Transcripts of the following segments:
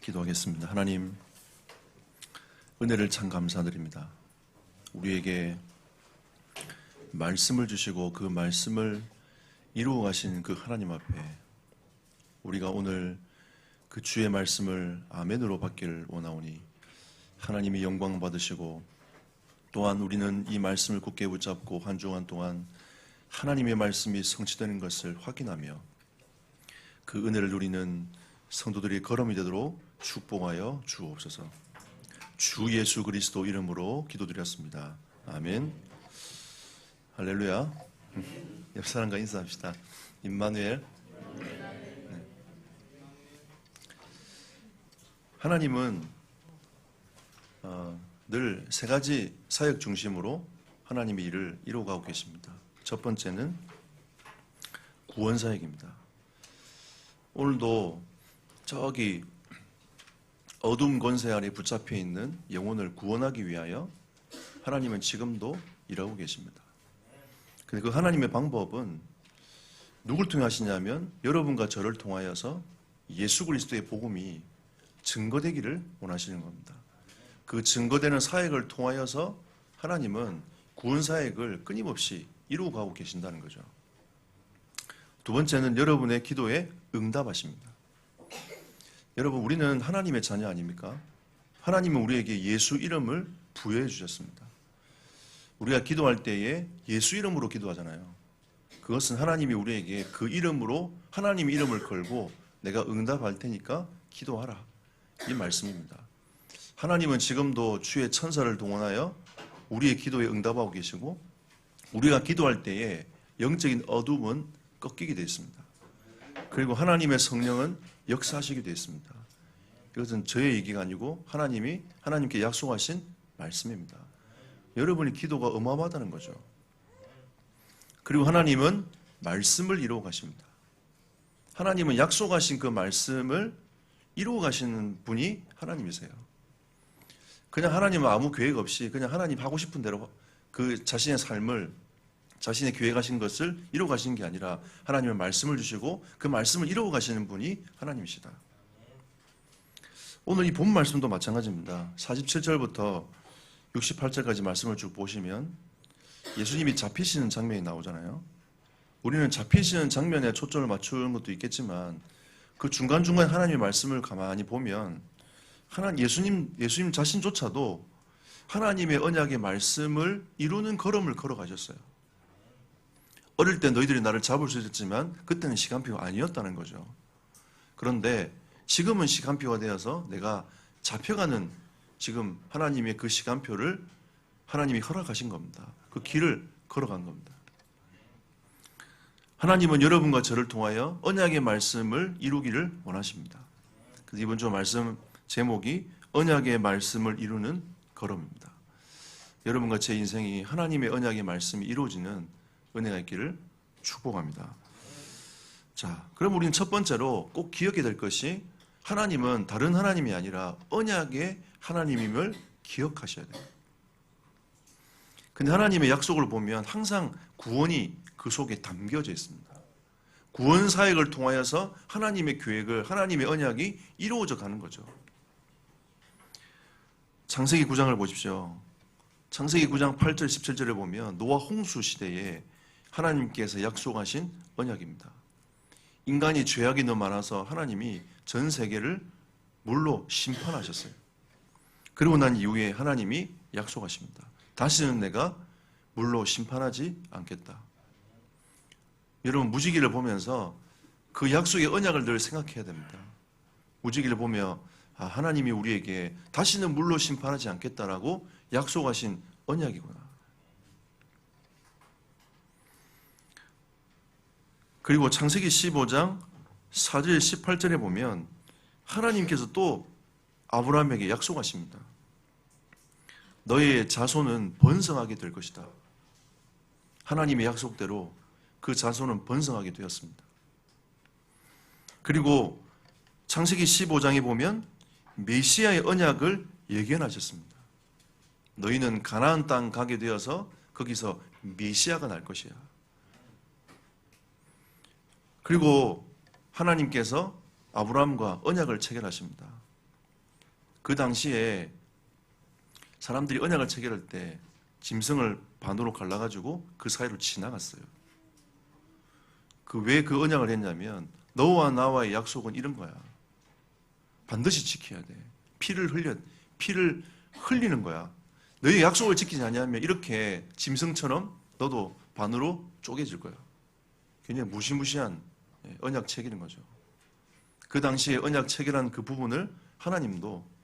기도하겠습니다. 하나님, 은혜를 참 감사드립니다. 우리에게 말씀을 주시고 그 말씀을 이루어 가신 그 하나님 앞에 우리가 오늘 그 주의 말씀을 아멘으로 받기를 원하오니 하나님이 영광 받으시고 또한 우리는 이 말씀을 굳게 붙잡고 한 주간 동안 하나님의 말씀이 성취되는 것을 확인하며 그 은혜를 누리는 성도들이 걸음이 되도록 축복하여 주옵소서. 주 예수 그리스도 이름으로 기도드렸습니다. 아멘. 할렐루야. 옆 사람과 인사합시다. 임마누엘. 네. 하나님은 늘 세 가지 사역 중심으로 하나님의 일을 이루어가고 계십니다. 첫 번째는 구원 사역입니다. 오늘도 저기 어둠 권세 아래 붙잡혀 있는 영혼을 구원하기 위하여 하나님은 지금도 일하고 계십니다. 근데 그 하나님의 방법은 누굴 통해 하시냐면 여러분과 저를 통하여서 예수 그리스도의 복음이 증거되기를 원하시는 겁니다. 그 증거되는 사역을 통하여서 하나님은 구원 사역을 끊임없이 이루어 가고 계신다는 거죠. 두 번째는 여러분의 기도에 응답하십니다. 여러분, 우리는 하나님의 자녀 아닙니까? 하나님은 우리에게 예수 이름을 부여해 주셨습니다. 우리가 기도할 때에 예수 이름으로 기도하잖아요. 그것은 하나님이 우리에게 그 이름으로 하나님의 이름을 걸고 내가 응답할 테니까 기도하라, 이 말씀입니다. 하나님은 지금도 주의 천사를 동원하여 우리의 기도에 응답하고 계시고 우리가 기도할 때에 영적인 어둠은 꺾이게 되어 있습니다. 그리고 하나님의 성령은 역사하시게 되어 있습니다. 이것은 저의 얘기가 아니고 하나님께 약속하신 말씀입니다. 여러분의 기도가 어마어마하다는 거죠. 그리고 하나님은 말씀을 이루어 가십니다. 하나님은 약속하신 그 말씀을 이루어 가시는 분이 하나님이세요. 그냥 하나님은 아무 계획 없이 그냥 하나님 하고 싶은 대로 그 자신의 삶을 자신의 계획하신 것을 이루어 가시는 게 아니라 하나님은 말씀을 주시고 그 말씀을 이루어 가시는 분이 하나님이시다. 오늘 이 본 말씀도 마찬가지입니다. 47절부터 68절까지 말씀을 쭉 보시면 예수님이 잡히시는 장면이 나오잖아요. 우리는 잡히시는 장면에 초점을 맞추는 것도 있겠지만 그 중간중간 하나님의 말씀을 가만히 보면 예수님 자신조차도 하나님의 언약의 말씀을 이루는 걸음을 걸어가셨어요. 어릴 때 너희들이 나를 잡을 수 있었지만 그때는 시간표가 아니었다는 거죠. 그런데 지금은 시간표가 되어서 내가 잡혀가는 지금 하나님의 그 시간표를 하나님이 허락하신 겁니다. 그 길을 걸어간 겁니다. 하나님은 여러분과 저를 통하여 언약의 말씀을 이루기를 원하십니다. 그래서 이번 주 말씀 제목이 언약의 말씀을 이루는 걸음입니다. 여러분과 제 인생이 하나님의 언약의 말씀이 이루어지는 은혜가 있기를 축복합니다. 자, 그럼 우리는 첫 번째로 꼭 기억해야 될 것이 하나님은 다른 하나님이 아니라 언약의 하나님임을 기억하셔야 돼요. 근데 하나님의 약속을 보면 항상 구원이 그 속에 담겨져 있습니다. 구원 사역을 통하여서 하나님의 계획을, 하나님의 언약이 이루어져 가는 거죠. 창세기 9장을 보십시오. 창세기 9장 8절 17절에 보면 노아 홍수 시대에 하나님께서 약속하신 언약입니다. 인간이 죄악이 너무 많아서 하나님이 전 세계를 물로 심판하셨어요. 그리고 난 이후에 하나님이 약속하십니다. 다시는 내가 물로 심판하지 않겠다. 여러분, 무지개를 보면서 그 약속의 언약을 늘 생각해야 됩니다. 무지개를 보며 하나님이 우리에게 다시는 물로 심판하지 않겠다라고 약속하신 언약이구나. 그리고 창세기 15장 4절 18절에 보면 하나님께서 또 아브라함에게 약속하십니다. 너의 자손은 번성하게 될 것이다. 하나님의 약속대로 그 자손은 번성하게 되었습니다. 그리고 창세기 15장에 보면 메시아의 언약을 예견하셨습니다. 너희는 가나안 땅 가게 되어서 거기서 메시아가 날 것이야. 그리고 하나님께서 아브라함과 언약을 체결하십니다. 그 당시에 사람들이 언약을 체결할 때 짐승을 반으로 갈라가지고 그 사이로 지나갔어요. 왜 그 언약을 했냐면 너와 나와의 약속은 이런 거야. 반드시 지켜야 돼. 피를 흘리는 거야. 너희 약속을 지키지 않으면 이렇게 짐승처럼 너도 반으로 쪼개질 거야. 굉장히 무시무시한 언약 체결인 거죠. 그 당시에 언약 체결한 그 부분을 하나님도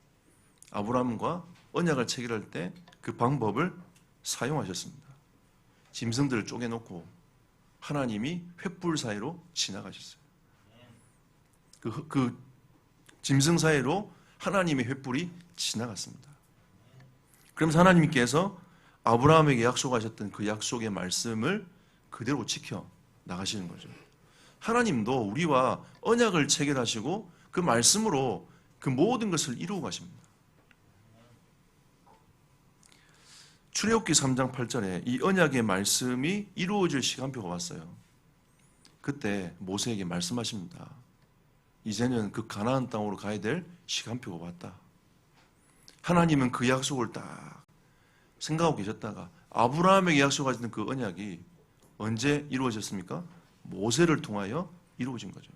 아브라함과 언약을 체결할 때 그 방법을 사용하셨습니다. 짐승들을 쪼개놓고 하나님이 횃불 사이로 지나가셨어요. 그 짐승 사이로 하나님의 횃불이 지나갔습니다. 그러면서 하나님께서 아브라함에게 약속하셨던 그 약속의 말씀을 그대로 지켜 나가시는 거죠. 하나님도 우리와 언약을 체결하시고 그 말씀으로 그 모든 것을 이루고 가십니다. 출애굽기 3장 8절에 이 언약의 말씀이 이루어질 시간표가 왔어요. 그때 모세에게 말씀하십니다. 이제는 그 가나안 땅으로 가야 될 시간표가 왔다. 하나님은 그 약속을 딱 생각하고 계셨다가 아브라함에게 약속하셨던 그 언약이 언제 이루어졌습니까? 모세를 통하여 이루어진 거죠.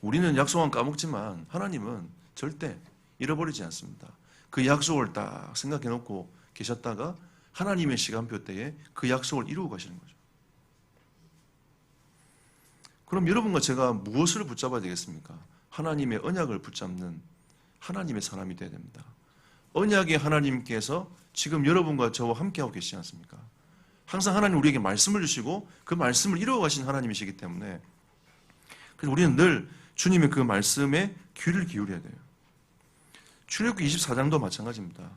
우리는 약속은 까먹지만 하나님은 절대 잃어버리지 않습니다. 그 약속을 딱 생각해 놓고 계셨다가 하나님의 시간표 때에 그 약속을 이루고 가시는 거죠. 그럼 여러분과 제가 무엇을 붙잡아야 되겠습니까? 하나님의 언약을 붙잡는 하나님의 사람이 되어야 됩니다. 언약의 하나님께서 지금 여러분과 저와 함께하고 계시지 않습니까? 항상 하나님 우리에게 말씀을 주시고 그 말씀을 이루어 가신 하나님이시기 때문에 그래서 우리는 늘 주님의 그 말씀에 귀를 기울여야 돼요. 출애굽기 24장도 마찬가지입니다.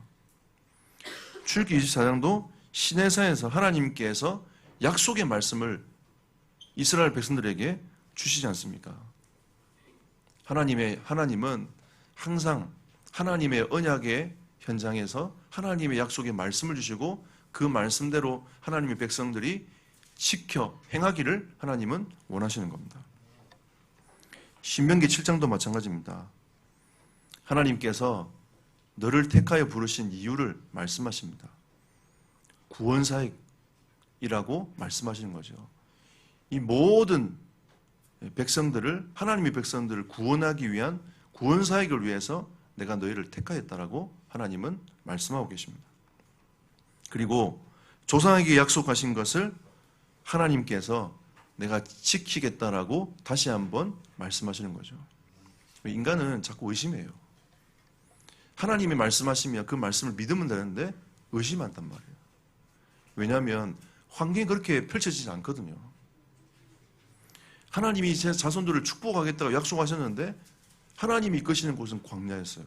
출애굽기 24장도 시내산에서 하나님께서 약속의 말씀을 이스라엘 백성들에게 주시지 않습니까? 하나님은 항상 하나님의 언약의 현장에서 하나님의 약속의 말씀을 주시고 그 말씀대로 하나님의 백성들이 지켜 행하기를 하나님은 원하시는 겁니다. 신명기 7장도 마찬가지입니다. 하나님께서 너를 택하여 부르신 이유를 말씀하십니다. 구원사역이라고 말씀하시는 거죠. 이 모든 백성들을 하나님의 백성들을 구원하기 위한 구원사역을 위해서 내가 너희를 택하였다라고 하나님은 말씀하고 계십니다. 그리고 조상에게 약속하신 것을 하나님께서 내가 지키겠다라고 다시 한번 말씀하시는 거죠. 인간은 자꾸 의심해요. 하나님이 말씀하시면 그 말씀을 믿으면 되는데 의심한단 말이에요. 왜냐하면 환경이 그렇게 펼쳐지지 않거든요. 하나님이 제 자손들을 축복하겠다고 약속하셨는데 하나님이 이끄시는 곳은 광야였어요.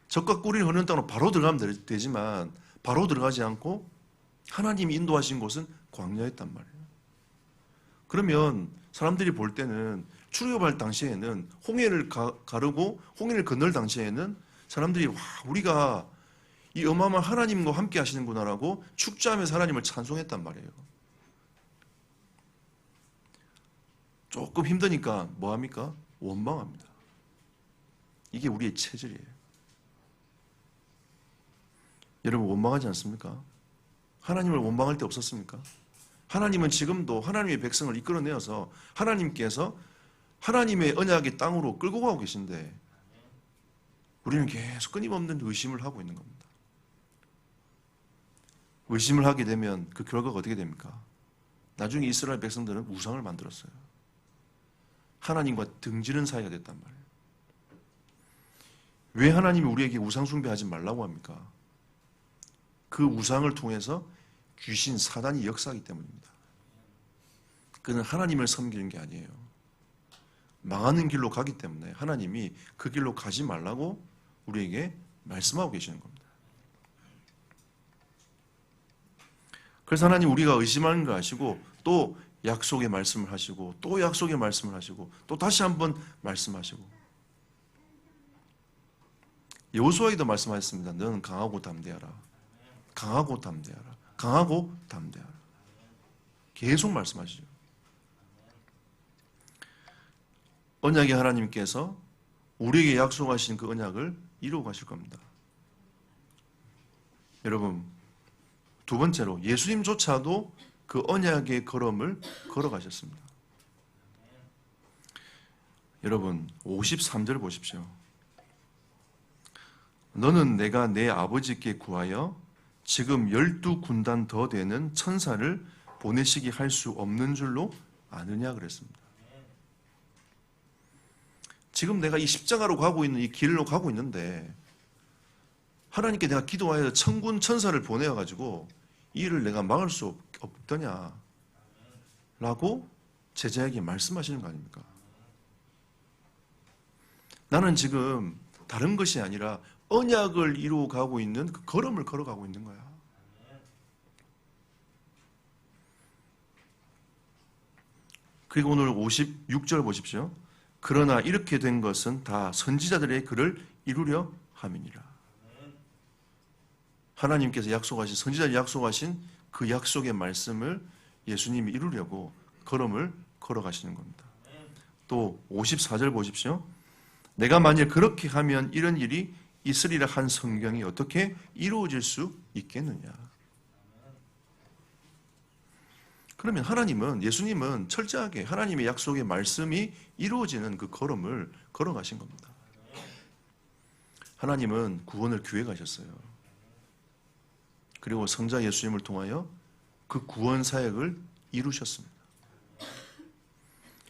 적과 꿀이 흐르는 땅으로 바로 들어가면 되지만 바로 들어가지 않고 하나님이 인도하신 곳은 광야였단 말이에요. 그러면 사람들이 볼 때는 출애굽할 당시에는 홍해를 가르고 홍해를 건널 당시에는 사람들이 와 우리가 이 어마어마한 하나님과 함께 하시는구나라고 축제하면서 하나님을 찬송했단 말이에요. 조금 힘드니까 뭐합니까? 원망합니다. 이게 우리의 체질이에요. 여러분 원망하지 않습니까? 하나님을 원망할 때 없었습니까? 하나님은 지금도 하나님의 백성을 이끌어내어서 하나님께서 하나님의 언약의 땅으로 끌고 가고 계신데 우리는 계속 끊임없는 의심을 하고 있는 겁니다. 의심을 하게 되면 그 결과가 어떻게 됩니까? 나중에 이스라엘 백성들은 우상을 만들었어요. 하나님과 등지는 사이가 됐단 말이에요. 왜 하나님이 우리에게 우상 숭배하지 말라고 합니까? 그 우상을 통해서 귀신 사단이 역사하기 때문입니다. 그는 하나님을 섬기는 게 아니에요. 망하는 길로 가기 때문에 하나님이 그 길로 가지 말라고 우리에게 말씀하고 계시는 겁니다. 그래서 하나님 우리가 의심하는 걸 아시고 또 약속의 말씀을 하시고 또 약속의 말씀을 하시고 또 다시 한번 말씀하시고 여호수아에게도 말씀하셨습니다. 너는 강하고 담대하라. 강하고 담대하라. 강하고 담대하라. 계속 말씀하시죠. 언약의 하나님께서 우리에게 약속하신 그 언약을 이루어 가실 겁니다. 여러분, 두 번째로 예수님조차도 그 언약의 걸음을 걸어가셨습니다. 여러분, 53절 보십시오. 너는 내가 내 아버지께 구하여 지금 12군단 더 되는 천사를 보내시게 할 수 없는 줄로 아느냐 그랬습니다. 지금 내가 이 십자가로 가고 있는 이 길로 가고 있는데 하나님께 내가 기도하여 천군 천사를 보내어가지고 이 일을 내가 막을 수 없더냐 라고 제자에게 말씀하시는 거 아닙니까? 나는 지금 다른 것이 아니라 언약을 이루어 가고 있는 그 걸음을 걸어가고 있는 거야. 그리고 오늘 56절 보십시오. 그러나 이렇게 된 것은 다 선지자들의 글을 이루려 함이니라. 하나님께서 약속하신, 선지자들이 약속하신 그 약속의 말씀을 예수님이 이루려고 걸음을 걸어가시는 겁니다. 또 54절 보십시오. 내가 만일 그렇게 하면 이런 일이 있으리라 한 성경이 어떻게 이루어질 수 있겠느냐. 그러면 하나님은, 예수님은 철저하게 하나님의 약속의 말씀이 이루어지는 그 걸음을 걸어가신 겁니다. 하나님은 구원을 기획하셨어요. 그리고 성자 예수님을 통하여 그 구원 사역을 이루셨습니다.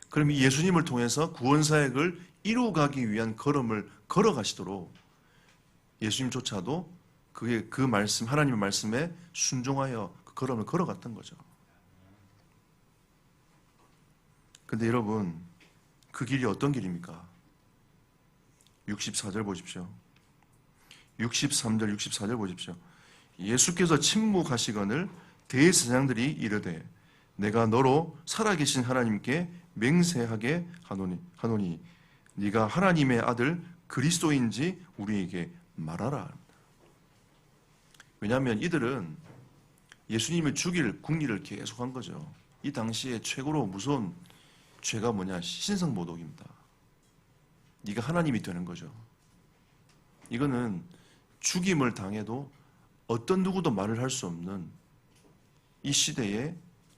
그럼 이 예수님을 통해서 구원 사역을 이루어가기 위한 걸음을 걸어가시도록 예수님조차도 그 말씀, 하나님의 말씀에 순종하여 그 걸음을 걸어갔던 거죠. 근데 여러분, 그 길이 어떤 길입니까? 64절 보십시오. 63절, 64절 보십시오. 예수께서 침묵하시거늘 대제사장들이 이르되 내가 너로 살아계신 하나님께 맹세하게 하노니 네가 하나님의 아들 그리스도인지 우리에게 말하라. 왜냐하면 이들은 예수님을 죽일 궁리를 계속한 거죠. 이 당시에 최고로 무서운 죄가 뭐냐? 신성모독입니다. 네가 하나님이 되는 거죠. 이거는 죽임을 당해도 어떤 누구도 말을 할 수 없는 이 시대의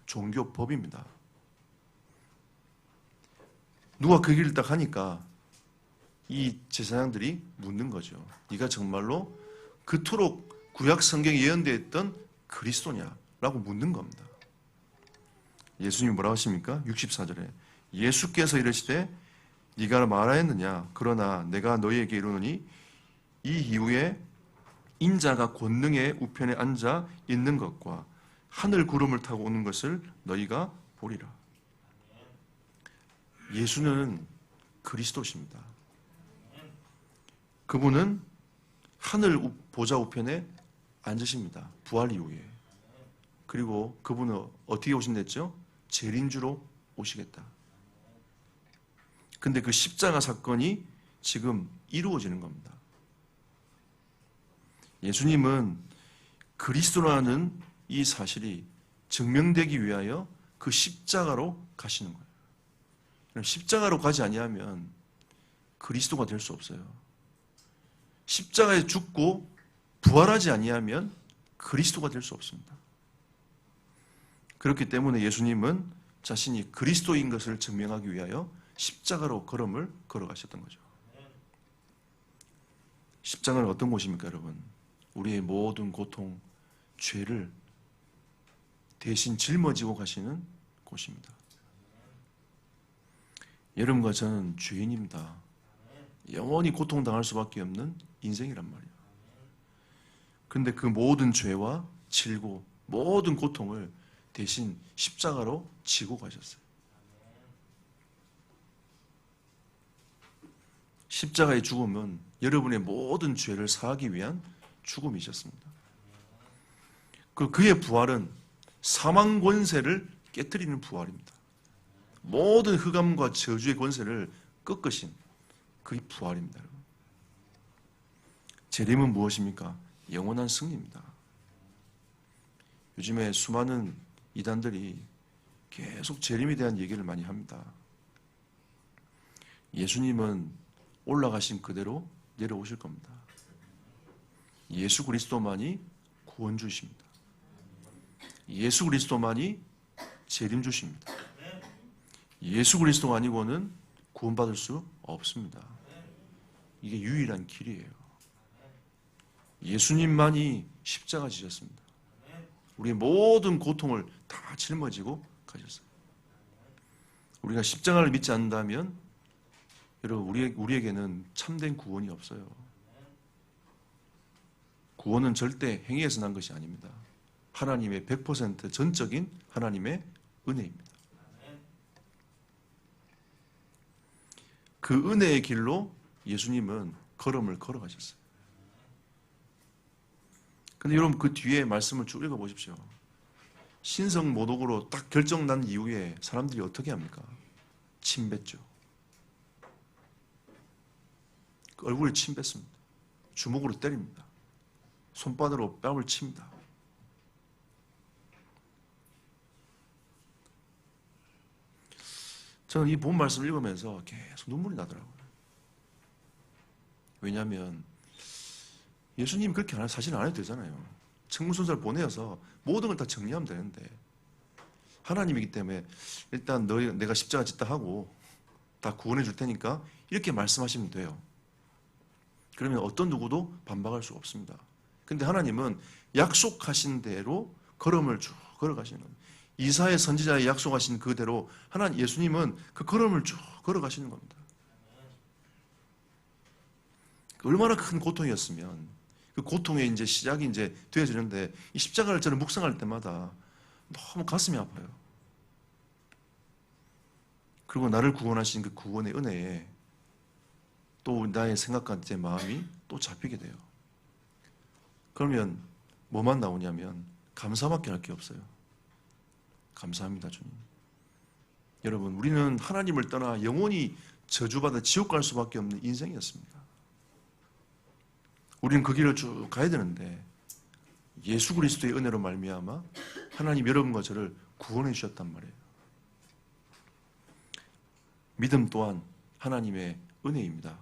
종교법입니다. 누가 그 길을 딱 하니까 이 제사장들이 묻는 거죠. 네가 정말로 그토록 구약 성경에 예언되어 있던 그리스도냐라고 묻는 겁니다. 예수님이 뭐라고 하십니까? 64절에 예수께서 이르시되 네가 말하였느냐? 그러나 내가 너희에게 이르노니 이 이후에 인자가 권능의 우편에 앉아 있는 것과 하늘 구름을 타고 오는 것을 너희가 보리라. 예수는 그리스도십니다. 그분은 하늘 보좌 우편에 앉으십니다. 부활 이후에. 그리고 그분은 어떻게 오신댔죠? 재림주로 오시겠다. 근데 그 십자가 사건이 지금 이루어지는 겁니다. 예수님은 그리스도라는 이 사실이 증명되기 위하여 그 십자가로 가시는 거예요. 십자가로 가지 아니하면 그리스도가 될 수 없어요. 십자가에 죽고 부활하지 아니하면 그리스도가 될 수 없습니다. 그렇기 때문에 예수님은 자신이 그리스도인 것을 증명하기 위하여 십자가로 걸음을 걸어가셨던 거죠. 십자가는 어떤 곳입니까, 여러분? 우리의 모든 고통, 죄를 대신 짊어지고 가시는 곳입니다. 여러분과 저는 죄인입니다. 영원히 고통당할 수밖에 없는 인생이란 말이에요. 그런데 그 모든 죄와 질고 모든 고통을 대신 십자가로 지고 가셨어요. 십자가의 죽음은 여러분의 모든 죄를 사하기 위한 죽음이셨습니다. 그의 부활은 사망 권세를 깨뜨리는 부활입니다. 모든 흑암과 저주의 권세를 꺾으신 그의 부활입니다. 재림은 무엇입니까? 영원한 승리입니다. 요즘에 수많은 이단들이 계속 재림에 대한 얘기를 많이 합니다. 예수님은 올라가신 그대로 내려오실 겁니다. 예수 그리스도만이 구원 주십니다. 예수 그리스도만이 재림 주십니다. 예수 그리스도가 아니고는 구원받을 수 없습니다. 이게 유일한 길이에요. 예수님만이 십자가 지셨습니다. 우리의 모든 고통을 다 짊어지고 가셨어요. 우리가 십자가를 믿지 않는다면 여러분 우리에게는 참된 구원이 없어요. 구원은 절대 행위에서 난 것이 아닙니다. 하나님의 100% 전적인 하나님의 은혜입니다. 그 은혜의 길로 예수님은 걸음을 걸어가셨어요. 근데 여러분 그 뒤에 말씀을 쭉 읽어보십시오. 신성모독으로 딱 결정난 이후에 사람들이 어떻게 합니까? 침 뱉죠. 그 얼굴에 침 뱉습니다. 주먹으로 때립니다. 손바닥으로 뺨을 칩니다. 저는 이 본 말씀을 읽으면서 계속 눈물이 나더라고요. 왜냐하면 예수님 그렇게 사실 안 해도 되잖아요. 청문순서를 보내어서 모든 걸 다 정리하면 되는데 하나님이기 때문에 일단 내가 십자가 짓다 하고 다 구원해 줄 테니까 이렇게 말씀하시면 돼요. 그러면 어떤 누구도 반박할 수가 없습니다. 근데 하나님은 약속하신 대로 걸음을 쭉 걸어가시는 겁니다. 이사야 선지자의 약속하신 그대로 예수님은 그 걸음을 쭉 걸어가시는 겁니다. 얼마나 큰 고통이었으면 그 고통의 이제 시작이 이제 되어지는데 이 십자가를 저는 묵상할 때마다 너무 가슴이 아파요. 그리고 나를 구원하신 그 구원의 은혜에 또 나의 생각과 제 마음이 또 잡히게 돼요. 그러면 뭐만 나오냐면 감사밖에 할 게 없어요. 감사합니다, 주님. 여러분, 우리는 하나님을 떠나 영원히 저주받아 지옥 갈 수밖에 없는 인생이었습니다. 우리는 그 길을 쭉 가야 되는데 예수 그리스도의 은혜로 말미암아 하나님 여러분과 저를 구원해 주셨단 말이에요. 믿음 또한 하나님의 은혜입니다.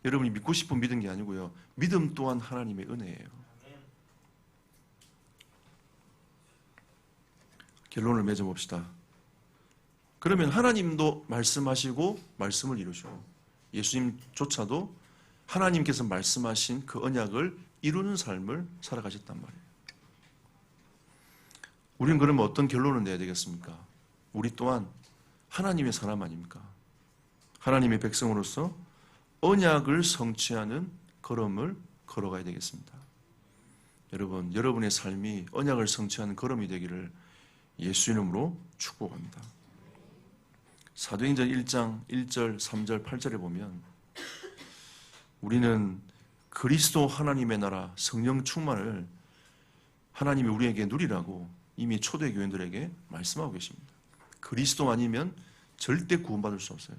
여러분이 믿고 싶은 믿은 게 아니고요. 믿음 또한 하나님의 은혜예요. 결론을 맺어봅시다. 그러면 하나님도 말씀하시고 말씀을 이루시고 예수님조차도 하나님께서 말씀하신 그 언약을 이루는 삶을 살아가셨단 말이에요. 우리는 그러면 어떤 결론을 내야 되겠습니까? 우리 또한 하나님의 사람 아닙니까? 하나님의 백성으로서 언약을 성취하는 걸음을 걸어가야 되겠습니다. 여러분, 여러분의 삶이 언약을 성취하는 걸음이 되기를 예수 이름으로 축복합니다. 사도행전 1장 1절, 3절, 8절에 보면 우리는 그리스도 하나님의 나라 성령 충만을 하나님이 우리에게 누리라고 이미 초대 교인들에게 말씀하고 계십니다. 그리스도 아니면 절대 구원받을 수 없어요.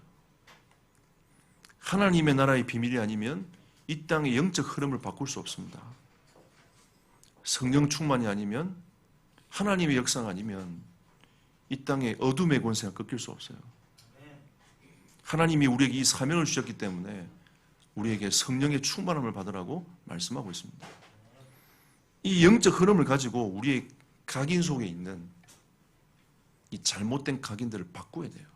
하나님의 나라의 비밀이 아니면 이 땅의 영적 흐름을 바꿀 수 없습니다. 성령 충만이 아니면 하나님의 역사가 아니면 이 땅의 어둠의 권세가 꺾일 수 없어요. 하나님이 우리에게 이 사명을 주셨기 때문에 우리에게 성령의 충만함을 받으라고 말씀하고 있습니다. 이 영적 흐름을 가지고 우리의 각인 속에 있는 이 잘못된 각인들을 바꿔야 돼요.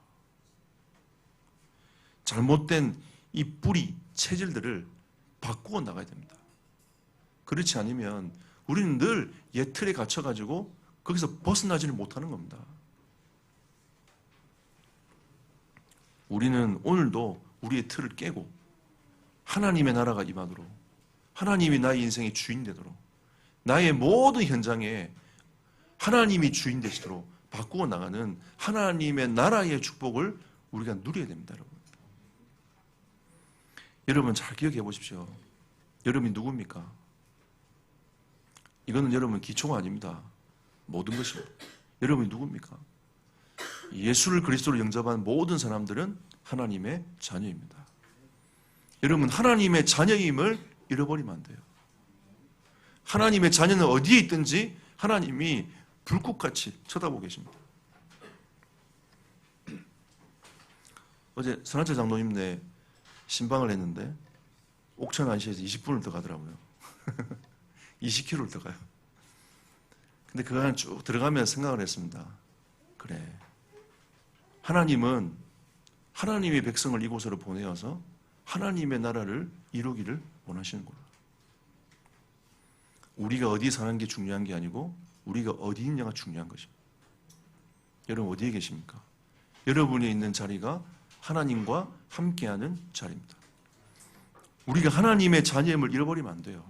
잘못된 이 뿌리, 체질들을 바꾸어 나가야 됩니다. 그렇지 않으면 우리는 늘 옛 틀에 갇혀가지고 거기서 벗어나지를 못하는 겁니다. 우리는 오늘도 우리의 틀을 깨고 하나님의 나라가 임하도록 하나님이 나의 인생의 주인 되도록 나의 모든 현장에 하나님이 주인 되시도록 바꾸어 나가는 하나님의 나라의 축복을 우리가 누려야 됩니다. 여러분 잘 기억해 보십시오. 여러분이 누굽니까? 이거는 여러분 기초가 아닙니다. 모든 것입니다. 여러분이 누굽니까? 예수를 그리스도로 영접한 모든 사람들은 하나님의 자녀입니다. 여러분 하나님의 자녀임을 잃어버리면 안 돼요. 하나님의 자녀는 어디에 있든지 하나님이 불꽃같이 쳐다보고 계십니다. 어제 선한철 장로님네 신방을 했는데 옥천 안시에서 20분을 더 가더라고요. 20km를 더 가요. 근데 그 안에 쭉 들어가면서 생각을 했습니다. 그래, 하나님은 하나님의 백성을 이곳으로 보내어서 하나님의 나라를 이루기를 원하시는구나. 우리가 어디 사는 게 중요한 게 아니고 우리가 어디 있느냐가 중요한 것입니다. 여러분 어디에 계십니까? 여러분이 있는 자리가 하나님과 함께하는 자리입니다. 우리가 하나님의 자녀임을 잃어버리면 안 돼요.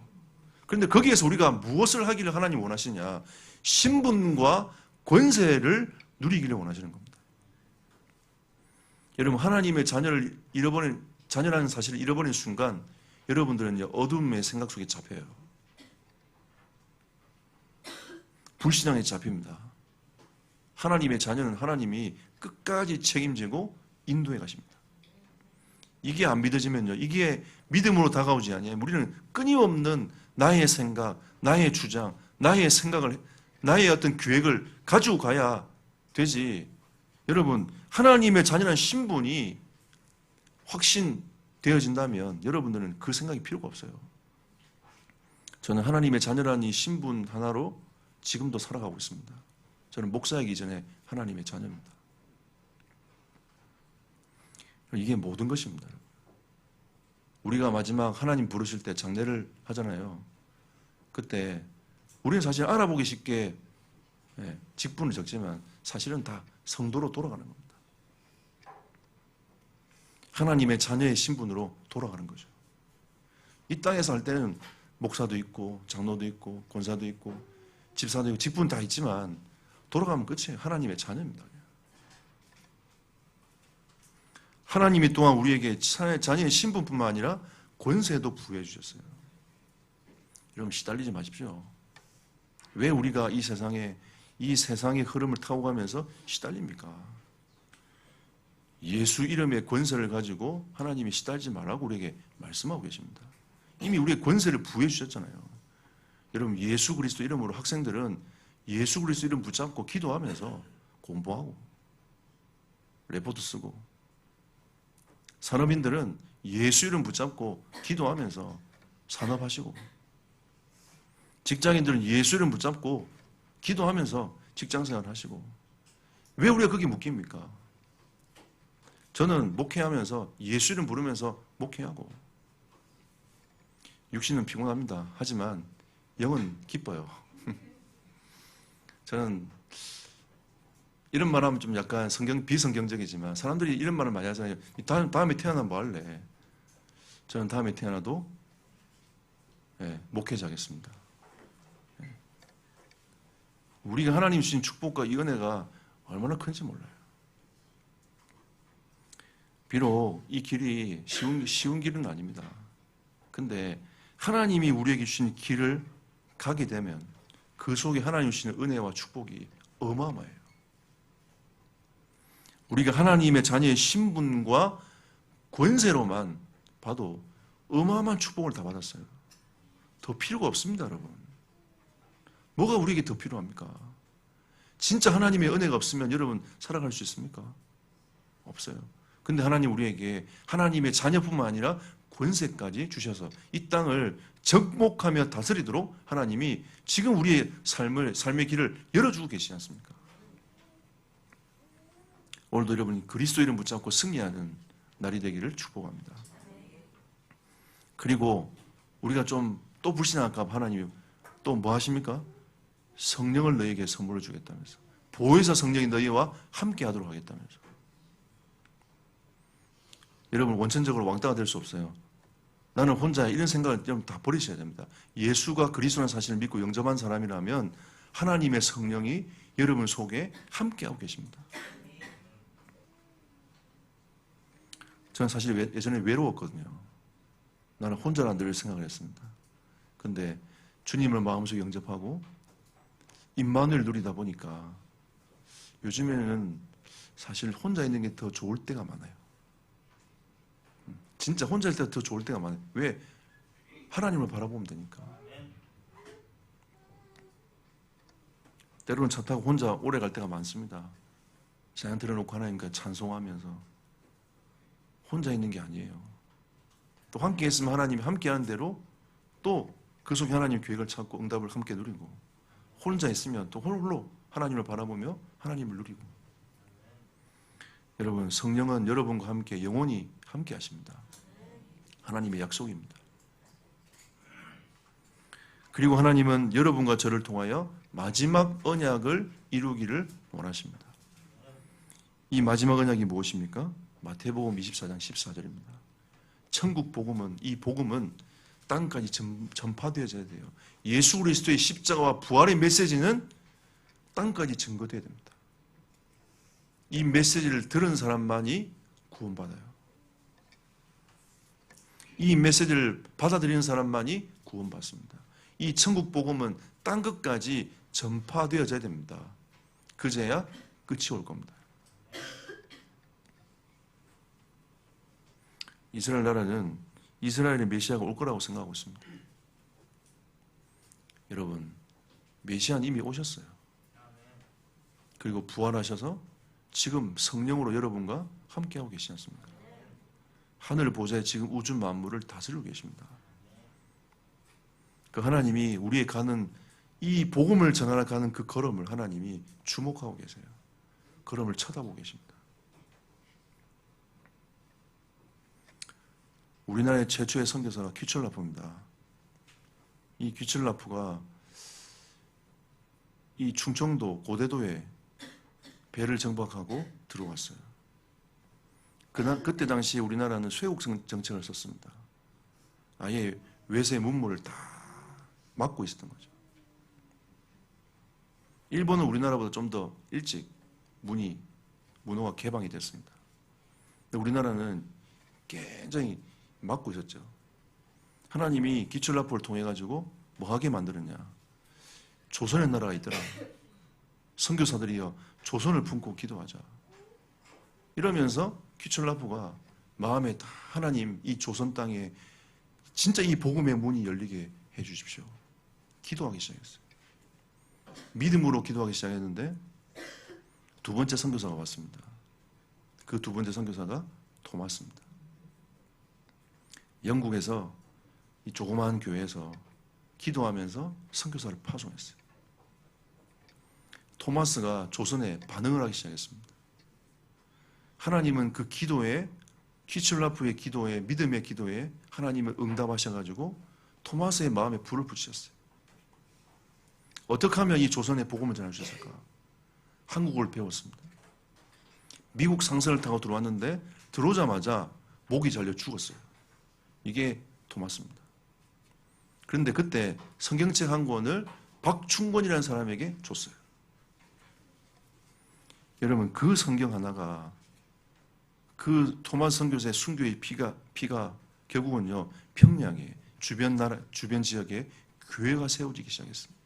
그런데 거기에서 우리가 무엇을 하기를 하나님 원하시냐? 신분과 권세를 누리기를 원하시는 겁니다. 여러분 하나님의 자녀라는 사실을 잃어버린 순간 여러분들은 어둠의 생각 속에 잡혀요. 불신앙에 잡힙니다. 하나님의 자녀는 하나님이 끝까지 책임지고 인도해 가십니다. 이게 안 믿어지면요, 이게 믿음으로 다가오지 아니에요. 우리는 끊임없는 나의 생각, 나의 주장, 나의 생각을, 나의 어떤 계획을 가지고 가야 되지. 여러분 하나님의 자녀라는 신분이 확신되어진다면 여러분들은 그 생각이 필요가 없어요. 저는 하나님의 자녀라는 이 신분 하나로 지금도 살아가고 있습니다. 저는 목사이기 전에 하나님의 자녀입니다. 이게 모든 것입니다. 우리가 마지막 하나님 부르실 때 장례를 하잖아요. 그때 우리는 사실 알아보기 쉽게 직분을 적지만 사실은 다 성도로 돌아가는 겁니다. 하나님의 자녀의 신분으로 돌아가는 거죠. 이 땅에서 할 때는 목사도 있고 장로도 있고 권사도 있고 집사도 있고 직분 다 있지만 돌아가면 끝이에요. 하나님의 자녀입니다. 하나님이 또한 우리에게 자녀의 신분뿐만 아니라 권세도 부여해 주셨어요. 여러분 시달리지 마십시오. 왜 우리가 이 세상의 흐름을 타고 가면서 시달립니까? 예수 이름의 권세를 가지고 하나님이 시달리지 말라고 우리에게 말씀하고 계십니다. 이미 우리의 권세를 부여해 주셨잖아요. 여러분 예수 그리스도 이름으로 학생들은 예수 그리스도 이름 붙잡고 기도하면서 공부하고 레포트 쓰고, 산업인들은 예수 이름 붙잡고 기도하면서 산업하시고, 직장인들은 예수 이름 붙잡고 기도하면서 직장생활 하시고. 왜 우리가 거기 묶입니까? 저는 목회하면서 예수 이름 부르면서 목회하고, 육신은 피곤합니다. 하지만 영은 기뻐요. 저는 이런 말하면 좀 약간 비성경적이지만 사람들이 이런 말을 많이 하잖아요. 다음에 태어나면 뭐 할래? 저는 다음에 태어나도 목회자겠습니다. 우리가 하나님 주신 축복과 이 은혜가 얼마나 큰지 몰라요. 비록 이 길이 쉬운 길은 아닙니다. 근데 하나님이 우리에게 주신 길을 가게 되면 그 속에 하나님 주시는 은혜와 축복이 어마어마해요. 우리가 하나님의 자녀의 신분과 권세로만 봐도 어마어마한 축복을 다 받았어요. 더 필요가 없습니다, 여러분. 뭐가 우리에게 더 필요합니까? 진짜 하나님의 은혜가 없으면 여러분 살아갈 수 있습니까? 없어요. 근데 하나님 우리에게 하나님의 자녀뿐만 아니라 권세까지 주셔서 이 땅을 정복하며 다스리도록 하나님이 지금 우리의 삶의 길을 열어주고 계시지 않습니까? 오늘도 여러분이 그리스도 이름 붙잡고 승리하는 날이 되기를 축복합니다. 그리고 우리가 좀 또 불신할까 봐 하나님이 또 뭐 하십니까? 성령을 너희에게 선물을 주겠다면서, 보혜사 성령이 너희와 함께 하도록 하겠다면서. 여러분 원천적으로 왕따가 될 수 없어요. 나는 혼자, 이런 생각을 좀 다 버리셔야 됩니다. 예수가 그리스도라는 사실을 믿고 영접한 사람이라면 하나님의 성령이 여러분 속에 함께하고 계십니다. 저는 사실 예전에 외로웠거든요. 나는 혼자라 늘 생각을 했습니다. 근데 주님을 마음속에 영접하고 임마누엘 누리다 보니까 요즘에는 사실 혼자 있는 게 더 좋을 때가 많아요. 진짜 혼자 있을 때 더 좋을 때가 많아요. 왜? 하나님을 바라보면 되니까. 때로는 차 타고 혼자 오래 갈 때가 많습니다. 찬양 들어놓고 하나님과 찬송하면서. 혼자 있는 게 아니에요. 또 함께 했으면 하나님이 함께 하는 대로 또 그 속에 하나님 계획을 찾고 응답을 함께 누리고, 혼자 있으면 또 홀로 하나님을 바라보며 하나님을 누리고. 여러분, 성령은 여러분과 함께 영원히 함께 하십니다. 하나님의 약속입니다. 그리고 하나님은 여러분과 저를 통하여 마지막 언약을 이루기를 원하십니다. 이 마지막 언약이 무엇입니까? 마태복음 24장 14절입니다. 천국 복음은, 이 복음은 땅까지 전파되어져야 돼요. 예수 그리스도의 십자가와 부활의 메시지는 땅까지 증거되어야 됩니다. 이 메시지를 들은 사람만이 구원받아요. 이 메시지를 받아들이는 사람만이 구원받습니다. 이 천국 복음은 땅 끝까지 전파되어져야 됩니다. 그제야 끝이 올 겁니다. 이스라엘 나라는 이스라엘의 메시아가 올 거라고 생각하고 있습니다. 여러분, 메시아는 이미 오셨어요. 그리고 부활하셔서 지금 성령으로 여러분과 함께하고 계시지 않습니까? 하늘 보좌에 지금 우주 만물을 다스리고 계십니다. 그 하나님이 우리의 가는 이 복음을 전하러 가는 그 걸음을 하나님이 주목하고 계세요. 걸음을 쳐다보고 계십니다. 우리나라의 최초의 선교사가 퀴철라프입니다. 이 퀴철라프가 이 충청도 고대도에 배를 정박하고 들어왔어요. 그때 당시에 우리나라는 쇄국 정책을 썼습니다. 아예 외세 문물을 다 막고 있었던 거죠. 일본은 우리나라보다 좀 더 일찍 문호가 개방이 됐습니다. 근데 우리나라는 굉장히 막고 있었죠. 하나님이 기출라프를 통해 가지고 뭐 하게 만들었냐? 조선의 나라가 있더라. 선교사들이여 조선을 품고 기도하자. 이러면서 기출라프가 마음에 다 하나님 이 조선 땅에 진짜 이 복음의 문이 열리게 해 주십시오. 기도하기 시작했어요. 믿음으로 기도하기 시작했는데 두 번째 선교사가 왔습니다. 그 두 번째 선교사가 토마스입니다. 영국에서 이 조그마한 교회에서 기도하면서 선교사를 파송했어요. 토마스가 조선에 반응을 하기 시작했습니다. 하나님은 그 기도에, 퀴출라프의 기도에, 믿음의 기도에 하나님을 응답하셔가지고 토마스의 마음에 불을 붙이셨어요. 어떻게 하면 이 조선에 복음을 전할 수 있을까? 한국어를 배웠습니다. 미국 상선을 타고 들어왔는데 들어오자마자 목이 잘려 죽었어요. 이게 토마스입니다. 그런데 그때 성경책 한 권을 박충권이라는 사람에게 줬어요. 여러분, 그 성경 하나가 그 토마스 선교사의 순교의 피가 결국은요 평양에 주변 지역에 교회가 세워지기 시작했습니다.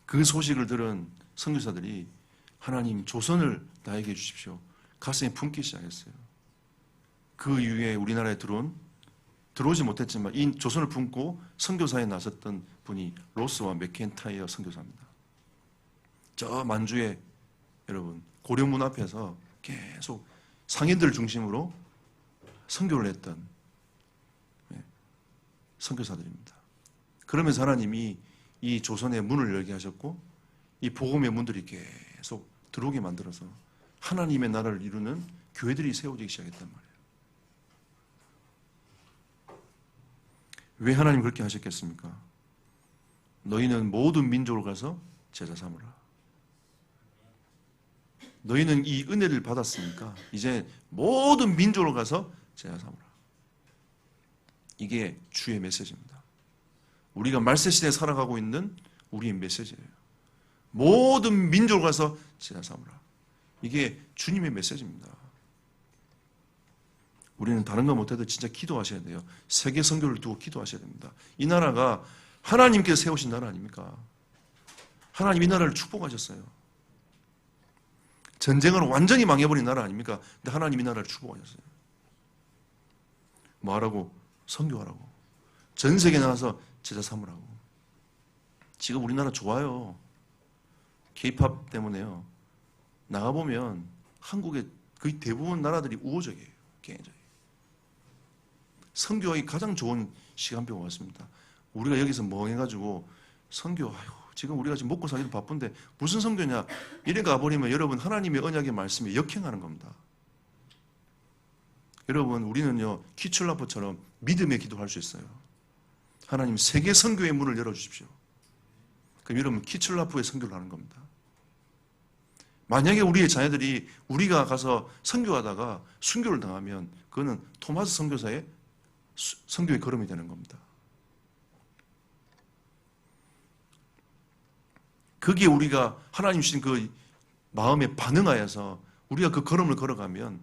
그 소식을 들은 선교사들이 하나님 조선을 나에게 주십시오. 가슴에 품기 시작했어요. 그 이후에 우리나라에 들어오지 못했지만 이 조선을 품고 선교사에 나섰던 분이 로스와 맥켄타이어 선교사입니다. 저 만주에 여러분 고려문 앞에서 계속 상인들 중심으로 선교를 했던 선교사들입니다. 그러면서 하나님이 이 조선의 문을 열게 하셨고 이 복음의 문들이 계속 들어오게 만들어서 하나님의 나라를 이루는 교회들이 세워지기 시작했단 말이에요. 왜 하나님 그렇게 하셨겠습니까? 너희는 모든 민족을 가서 제자 삼으라. 너희는 이 은혜를 받았으니까 이제 모든 민족을 가서 제자 삼으라. 이게 주의 메시지입니다. 우리가 말세시대에 살아가고 있는 우리의 메시지예요. 모든 민족을 가서 제자 삼으라. 이게 주님의 메시지입니다. 우리는 다른 거 못해도 진짜 기도하셔야 돼요. 세계 선교를 두고 기도하셔야 됩니다. 이 나라가 하나님께서 세우신 나라 아닙니까? 하나님 이 나라를 축복하셨어요. 전쟁으로 완전히 망해버린 나라 아닙니까? 근데 하나님 이 나라를 축복하셨어요. 뭐 하라고? 선교하라고. 전 세계에 나가서 제자 삼으라고. 지금 우리나라 좋아요. K-팝 때문에요. 나가보면 한국의 거의 대부분 나라들이 우호적이에요. 굉장히. 선교하기 가장 좋은 시간표가 왔습니다. 우리가 여기서 멍해가지고 선교, 아이고, 지금 우리가 지금 먹고 살기도 바쁜데 무슨 선교냐? 이래 가버리면 여러분 하나님의 언약의 말씀에 역행하는 겁니다. 여러분 우리는요 키출라포처럼 믿음의 기도할 수 있어요. 하나님 세계 선교의 문을 열어주십시오. 그럼 여러분 키출라포의 선교를 하는 겁니다. 만약에 우리의 자녀들이 우리가 가서 선교하다가 순교를 당하면 그거는 토마스 선교사의 선교의 걸음이 되는 겁니다. 거기에 우리가 하나님 주신 그 마음에 반응하여서 우리가 그 걸음을 걸어가면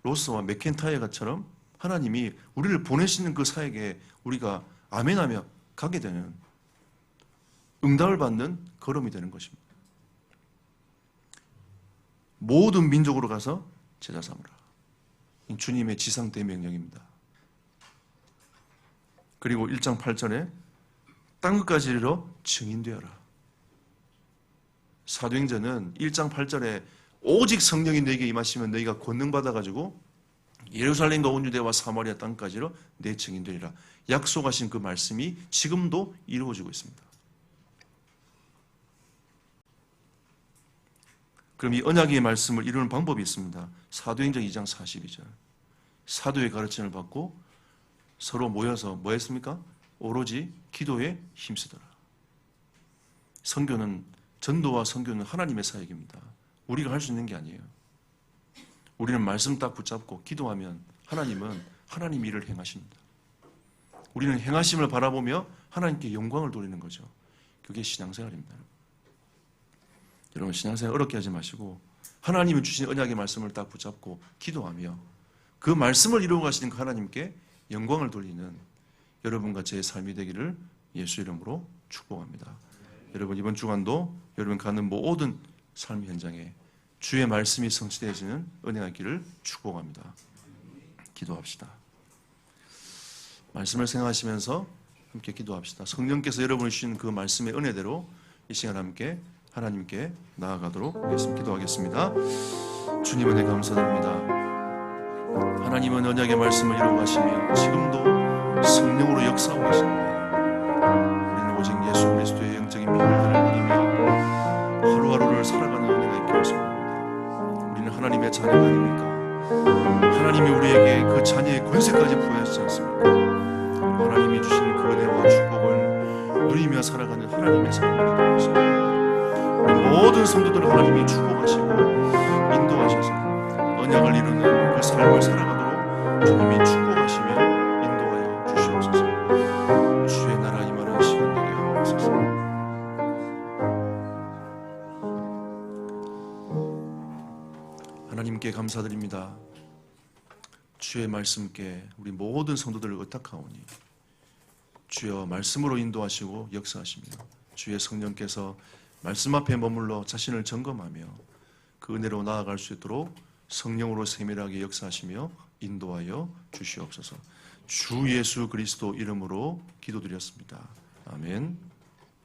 로스와 맥켄타이어처럼 하나님이 우리를 보내시는 그 사역에 우리가 아멘하며 가게 되는 응답을 받는 걸음이 되는 것입니다. 모든 민족으로 가서 제자 삼으라. 주님의 지상 대명령입니다. 그리고 1장 8절에 땅끝까지 이르러 증인되어라. 사도행전은 1장 8절에 오직 성령이 너에게 임하시면 너희가 권능 받아가지고 예루살렘과 온 유대와 사마리아 땅까지로 내 증인되리라. 약속하신 그 말씀이 지금도 이루어지고 있습니다. 그럼 이 언약의 말씀을 이루는 방법이 있습니다. 사도행전 2장 42절. 사도의 가르침을 받고 서로 모여서 뭐 했습니까? 오로지 기도에 힘쓰더라. 선교는 전도와 선교는 하나님의 사역입니다. 우리가 할 수 있는 게 아니에요. 우리는 말씀 딱 붙잡고 기도하면 하나님은 하나님 일을 행하십니다. 우리는 행하심을 바라보며 하나님께 영광을 돌리는 거죠. 그게 신앙생활입니다. 여러분 신앙생활 어렵게 하지 마시고 하나님이 주신 언약의 말씀을 딱 붙잡고 기도하며 그 말씀을 이루어 가시는 그 하나님께 영광을 돌리는 여러분과 제 삶이 되기를 예수 이름으로 축복합니다. 여러분 이번 주간도 여러분 가는 모든 삶 현장에 주의 말씀이 성취되어지는 은혜가 있기를 축복합니다. 기도합시다. 말씀을 생각하시면서 함께 기도합시다. 성령께서 여러분이 주신 그 말씀의 은혜대로 이 시간 함께 하나님께 나아가도록 하겠습니다. 기도하겠습니다. 주님 은혜 감사드립니다. 하나님은 언약의 말씀을 이루어 가시며 지금도 성령으로 역사하고 계십니다. 우리는 오직 예수 그리스도의 영적인 비밀들을 누리며 하루하루를 살아가는 은혜가 있기를 소원합니다. 우리는 하나님의 자녀가 아닙니까? 하나님이 우리에게 그 자녀의 권세까지 부여하시지 않습니까? 하나님이 주신 그 은혜와 축복을 누리며 살아가는 하나님의 삶을 이루어 가십니다. 모든 성도들을 하나님이 축복하시고 인도하셔서 언약을 이루는 그 삶을 살아가도록 주님이 축복하시며 인도하여 주시옵소서. 주의 나라 임하는 시간 되게 하옵소서. 하나님께 감사드립니다. 주의 말씀께 우리 모든 성도들을 의탁하오니 주여 말씀으로 인도하시고 역사하시며 주의 성령께서 말씀 앞에 머물러 자신을 점검하며 그 은혜로 나아갈 수 있도록 성령으로 세밀하게 역사하시며 인도하여 주시옵소서. 주 예수 그리스도 이름으로 기도드렸습니다. 아멘.